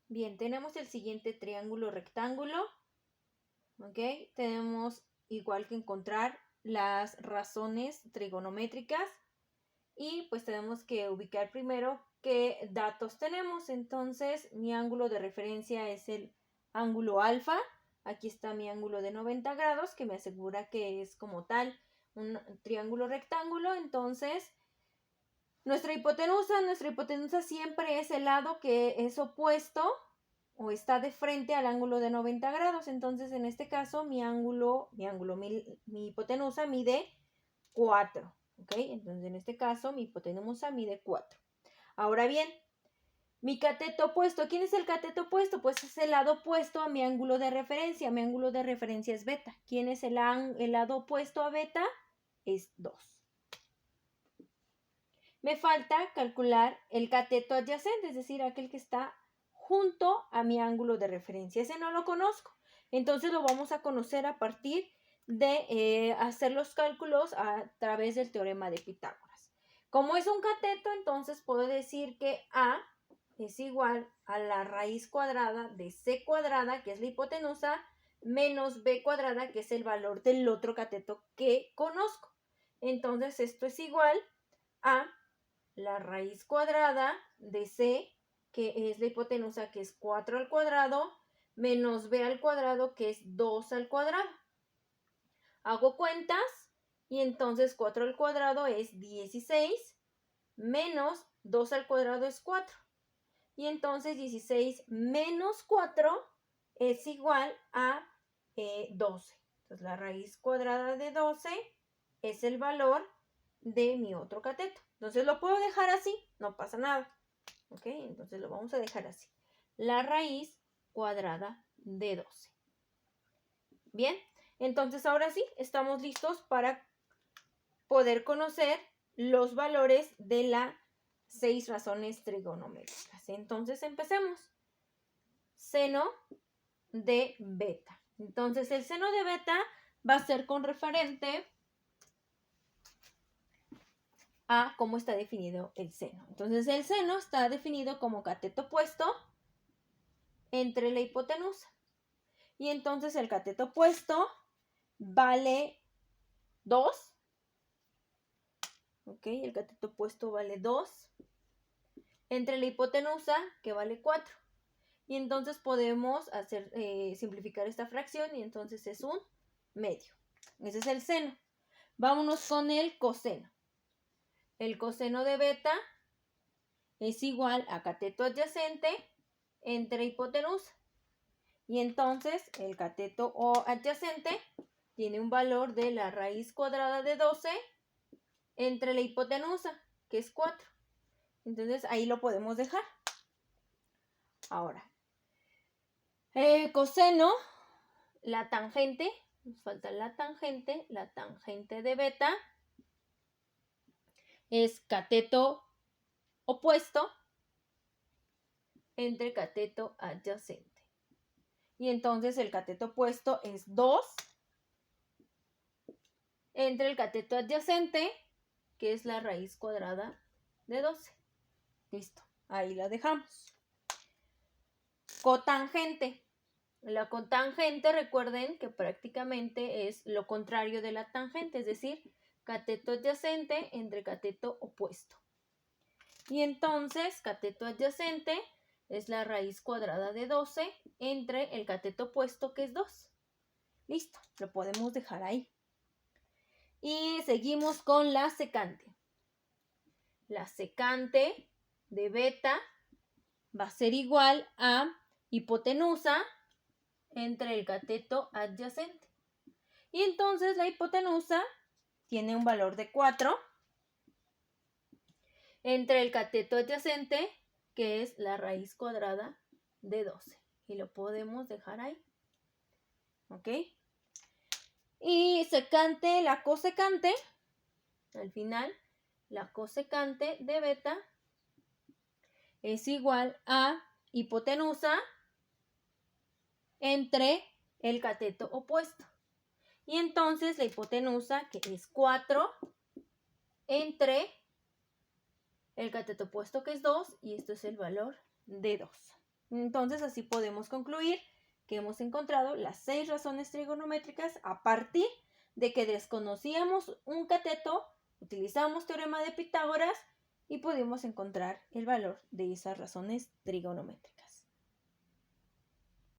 Bien, tenemos el siguiente triángulo rectángulo. ¿Ok? Tenemos igual que encontrar las razones trigonométricas. Y pues tenemos que ubicar primero qué datos tenemos. Entonces, mi ángulo de referencia es el ángulo alfa. Aquí está mi ángulo de 90 grados, que me asegura que es como tal un triángulo rectángulo. Entonces, nuestra hipotenusa siempre es el lado que es opuesto o está de frente al ángulo de 90 grados. Entonces, en este caso, mi hipotenusa mide 4. ¿Ok? Entonces, en este caso, mi hipotenusa mide 4. Ahora bien, mi cateto opuesto. ¿Quién es el cateto opuesto? Pues es el lado opuesto a mi ángulo de referencia. Mi ángulo de referencia es beta. ¿Quién es el lado opuesto a beta? Es 2. Me falta calcular el cateto adyacente, es decir, aquel que está junto a mi ángulo de referencia. Ese no lo conozco. Entonces lo vamos a conocer a partir de hacer los cálculos a través del teorema de Pitágoras. Como es un cateto, entonces puedo decir que A es igual a la raíz cuadrada de C cuadrada, que es la hipotenusa, menos B cuadrada, que es el valor del otro cateto que conozco. Entonces esto es igual a la raíz cuadrada de C, que es la hipotenusa, que es 4 al cuadrado, menos B al cuadrado, que es 2 al cuadrado. Hago cuentas y entonces 4 al cuadrado es 16, menos 2 al cuadrado es 4. Y entonces 16 menos 4 es igual a 12. Entonces la raíz cuadrada de 12 es el valor de mi otro cateto. Entonces lo puedo dejar así, no pasa nada. ¿Ok? Entonces lo vamos a dejar así. La raíz cuadrada de 12. Bien, entonces ahora sí, estamos listos para poder conocer los valores de las 6 razones trigonométricas. Entonces empecemos. Seno de beta. Entonces el seno de beta va a ser con referente a cómo está definido el seno. Entonces el seno está definido como cateto opuesto entre la hipotenusa. Y entonces el cateto opuesto vale 2. ¿Ok? El cateto opuesto vale 2 entre la hipotenusa, que vale 4. Y entonces podemos simplificar esta fracción y entonces es un medio. Ese es el seno. Vámonos con el coseno. El coseno de beta es igual a cateto adyacente entre hipotenusa. Y entonces el cateto adyacente tiene un valor de la raíz cuadrada de 12 entre la hipotenusa, que es 4. Entonces ahí lo podemos dejar. Ahora, coseno, la tangente, nos falta la tangente de beta es cateto opuesto entre cateto adyacente. Y entonces el cateto opuesto es 2 entre el cateto adyacente, que es la raíz cuadrada de 12. Listo, ahí la dejamos. Cotangente. La cotangente, recuerden que prácticamente es lo contrario de la tangente, es decir, cateto adyacente entre cateto opuesto. Y entonces, cateto adyacente es la raíz cuadrada de 12 entre el cateto opuesto, que es 2. Listo, lo podemos dejar ahí. Y seguimos con la secante. La secante de beta va a ser igual a hipotenusa entre el cateto adyacente. Y entonces la hipotenusa tiene un valor de 4 entre el cateto adyacente, que es la raíz cuadrada de 12. Y lo podemos dejar ahí. ¿Ok? Y secante, la cosecante, al final, la cosecante de beta es igual a hipotenusa entre el cateto opuesto. Y entonces la hipotenusa, que es 4, entre el cateto opuesto, que es 2, y esto es el valor de 2. Entonces así podemos concluir que hemos encontrado las 6 razones trigonométricas a partir de que desconocíamos un cateto, utilizamos teorema de Pitágoras y pudimos encontrar el valor de esas razones trigonométricas.